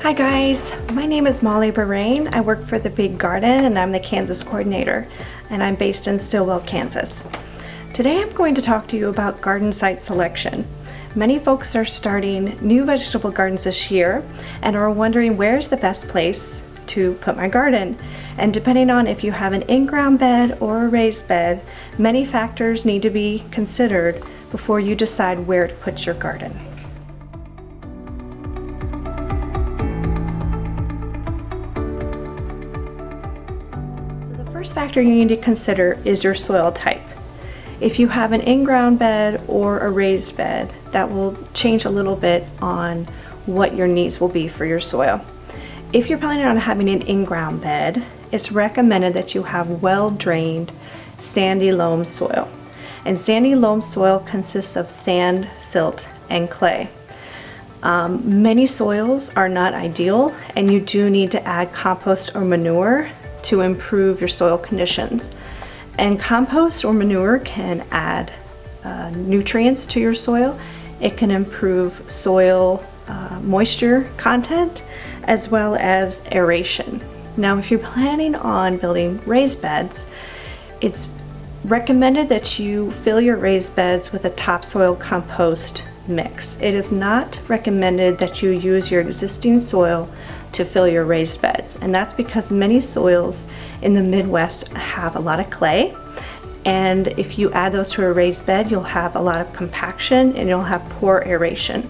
Hi guys, my name is Molly Bahrain. I work for The Big Garden and I'm the Kansas coordinator, and I'm based in Stillwell, Kansas. Today I'm going to talk to you about garden site selection. Many folks are starting new vegetable gardens this year and are wondering where's the best place to put my garden. And depending on if you have an in-ground bed or a raised bed, many factors need to be considered before you decide where to put your garden. The first factor you need to consider is your soil type. If you have an in-ground bed or a raised bed, that will change a little bit on what your needs will be for your soil. If you're planning on having an in-ground bed, it's recommended that you have well-drained sandy loam soil. And sandy loam soil consists of sand, silt, and clay. Many soils are not ideal, and you do need to add compost or manure to improve your soil conditions. And compost or manure can add nutrients to your soil. It can improve soil moisture content as well as aeration. Now, if you're planning on building raised beds, it's recommended that you fill your raised beds with a topsoil compost mix. It is not recommended that you use your existing soil to fill your raised beds, and that's because many soils in the Midwest have a lot of clay, and if you add those to a raised bed, you'll have a lot of compaction and you'll have poor aeration.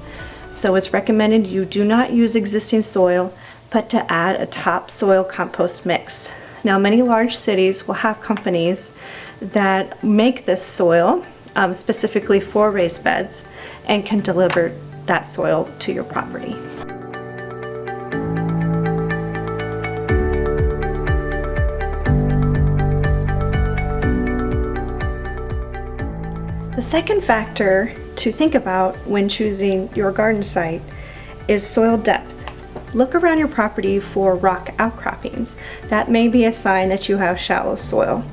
So it's recommended you do not use existing soil, but to add a topsoil compost mix. Now, many large cities will have companies that make this soil specifically for raised beds and can deliver that soil to your property. The second factor to think about when choosing your garden site is soil depth. Look around your property for rock outcroppings. That may be a sign that you have shallow soil.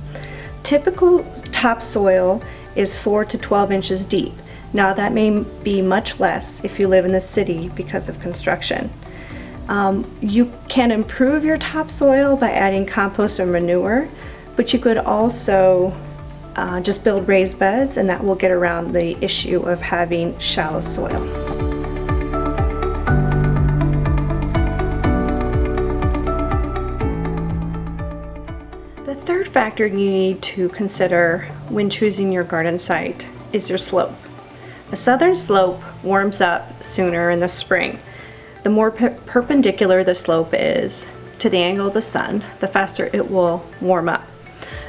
Typical topsoil is 4 to 12 inches deep. Now, that may be much less if you live in the city because of construction. You can improve your topsoil by adding compost or manure, but you could also just build raised beds, and that will get around the issue of having shallow soil. The third factor you need to consider when choosing your garden site is your slope. The southern slope warms up sooner in the spring. The more perpendicular the slope is to the angle of the sun, the faster it will warm up.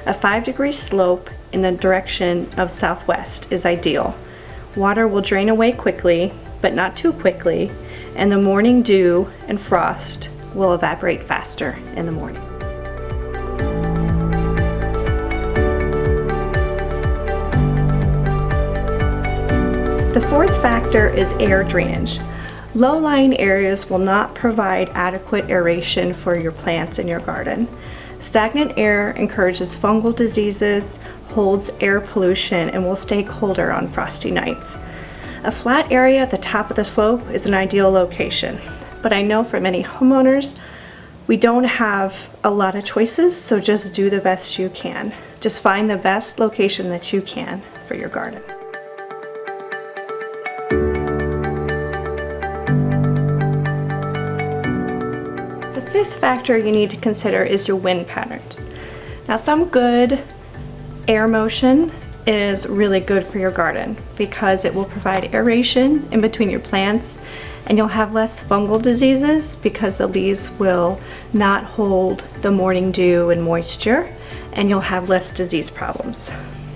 A 5-degree slope in the direction of southwest is ideal. Water will drain away quickly, but not too quickly, and the morning dew and frost will evaporate faster in the morning. The fourth factor is air drainage. Low-lying areas will not provide adequate aeration for your plants in your garden. Stagnant air encourages fungal diseases, holds air pollution, and will stay colder on frosty nights. A flat area at the top of the slope is an ideal location, but I know for many homeowners, we don't have a lot of choices, so just do the best you can. Just find the best location that you can for your garden. The fifth factor you need to consider is your wind patterns. Now, some good air motion is really good for your garden because it will provide aeration in between your plants, and you'll have less fungal diseases because the leaves will not hold the morning dew and moisture, and you'll have less disease problems.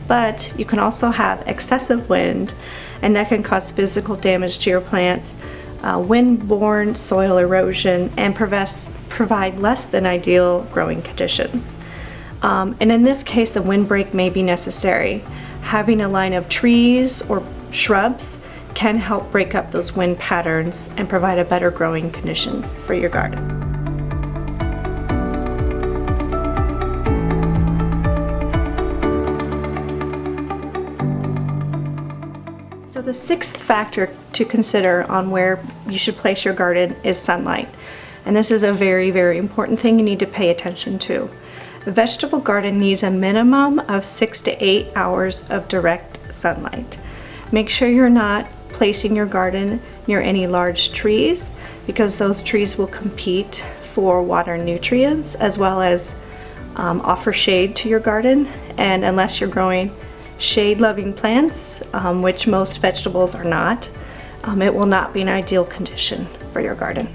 But you can also have excessive wind, and that can cause physical damage to your plants, wind-borne soil erosion, and provide less than ideal growing conditions. And in this case, a windbreak may be necessary. Having a line of trees or shrubs can help break up those wind patterns and provide a better growing condition for your garden. So the sixth factor to consider on where you should place your garden is sunlight. And this is a very, very important thing you need to pay attention to. A vegetable garden needs a minimum of 6 to 8 hours of direct sunlight. Make sure you're not placing your garden near any large trees, because those trees will compete for water and nutrients, as well as offer shade to your garden. And unless you're growing shade-loving plants, which most vegetables are not, it will not be an ideal condition for your garden.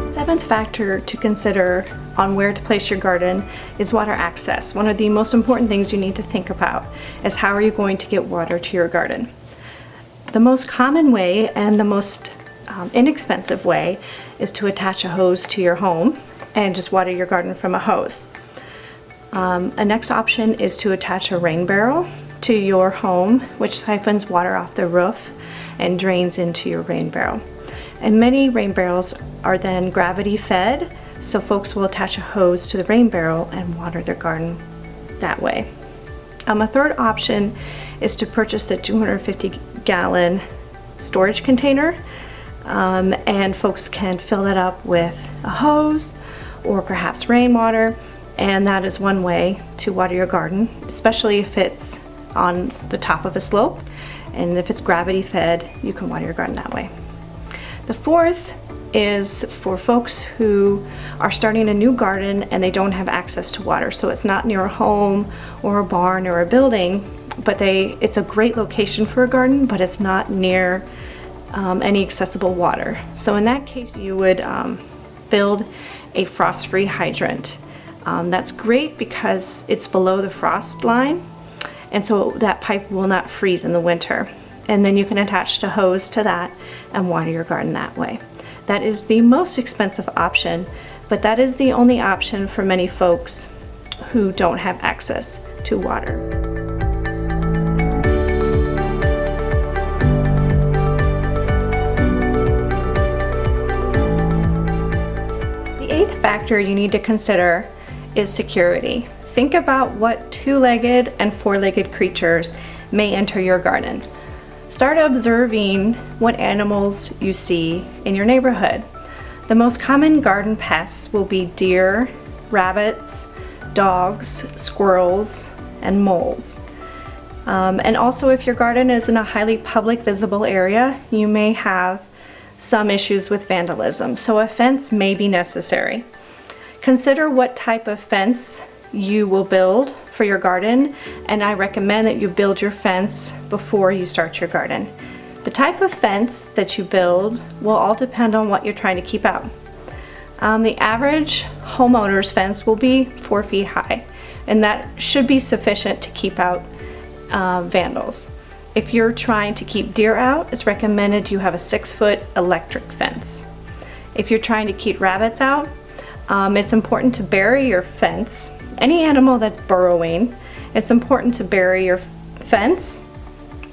Seventh factor to consider on where to place your garden is water access. One of the most important things you need to think about is how are you going to get water to your garden. The most common way and the most inexpensive way is to attach a hose to your home and just water your garden from a hose. A next option is to attach a rain barrel to your home, which siphons water off the roof and drains into your rain barrel. And many rain barrels are then gravity fed, so folks will attach a hose to the rain barrel and water their garden that way. A third option is to purchase a 250-gallon storage container, and folks can fill it up with a hose or perhaps rainwater, and that is one way to water your garden, especially if it's on the top of a slope, and if it's gravity fed, you can water your garden that way. The fourth is for folks who are starting a new garden and they don't have access to water. So it's not near a home or a barn or a building, but it's a great location for a garden, but it's not near any accessible water. So in that case, you would build a frost-free hydrant. That's great because it's below the frost line, and so that pipe will not freeze in the winter. And then you can attach a hose to that and water your garden that way. That is the most expensive option, but that is the only option for many folks who don't have access to water. The eighth factor you need to consider is security. Think about what two-legged and four-legged creatures may enter your garden. Start observing what animals you see in your neighborhood. The most common garden pests will be deer, rabbits, dogs, squirrels, and moles. And also, if your garden is in a highly public visible area, you may have some issues with vandalism, so a fence may be necessary. Consider what type of fence you will build for your garden, and I recommend that you build your fence before you start your garden. The type of fence that you build will all depend on what you're trying to keep out. The average homeowner's fence will be 4 feet high, and that should be sufficient to keep out vandals. If you're trying to keep deer out, it's recommended you have a 6-foot electric fence. If you're trying to keep rabbits out, it's important to bury your fence. Any animal that's burrowing, it's important to bury your fence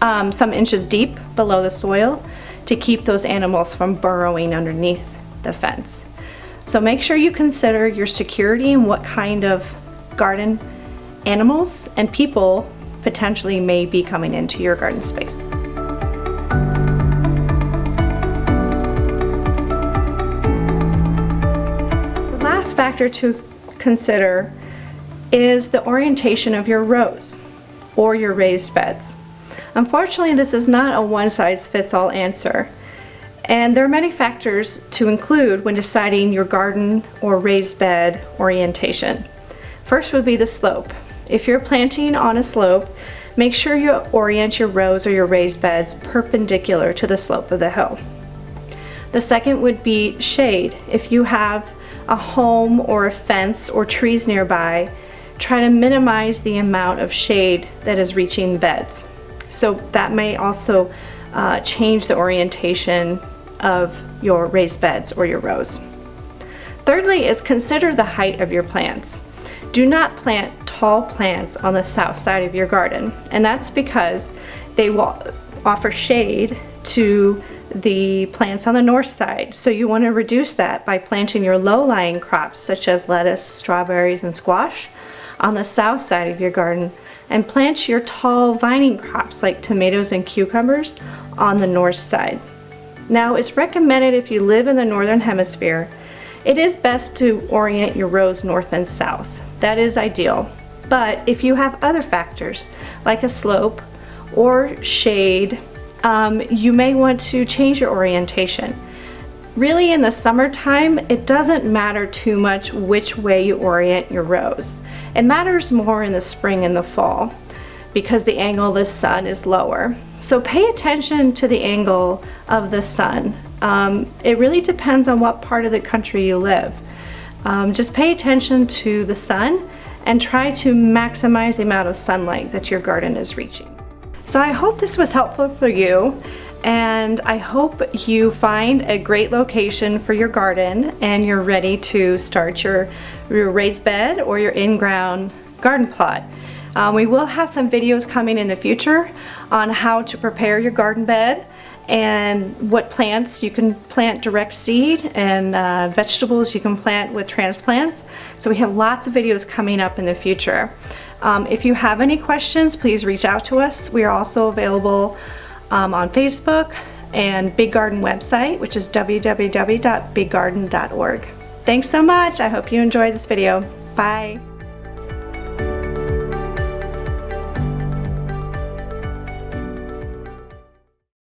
some inches deep below the soil to keep those animals from burrowing underneath the fence. So make sure you consider your security and what kind of garden animals and people potentially may be coming into your garden space. The last factor to consider is the orientation of your rows or your raised beds. Unfortunately, this is not a one-size-fits-all answer, and there are many factors to include when deciding your garden or raised bed orientation. First would be the slope. If you're planting on a slope, make sure you orient your rows or your raised beds perpendicular to the slope of the hill. The second would be shade. If you have a home or a fence or trees nearby, try to minimize the amount of shade that is reaching beds. So that may also change the orientation of your raised beds or your rows. Thirdly is consider the height of your plants. Do not plant tall plants on the south side of your garden, and that's because they will offer shade to the plants on the north side. So you want to reduce that by planting your low-lying crops such as lettuce, strawberries, and squash on the south side of your garden and plant your tall vining crops like tomatoes and cucumbers on the north side. Now, it's recommended if you live in the northern hemisphere, it is best to orient your rows north and south. That is ideal. But if you have other factors like a slope or shade, you may want to change your orientation. Really, in the summertime, it doesn't matter too much which way you orient your rows. It matters more in the spring and the fall because the angle of the sun is lower. So pay attention to the angle of the sun. It really depends on what part of the country you live. Just pay attention to the sun and try to maximize the amount of sunlight that your garden is reaching. So I hope this was helpful for you, and I hope you find a great location for your garden and you're ready to start your raised bed or your in-ground garden plot. We will have some videos coming in the future on how to prepare your garden bed and what plants you can plant direct seed and vegetables you can plant with transplants. So we have lots of videos coming up in the future. If you have any questions, please reach out to us. We are also available on Facebook and Big Garden website, which is www.biggarden.org. Thanks so much. I hope you enjoyed this video. Bye.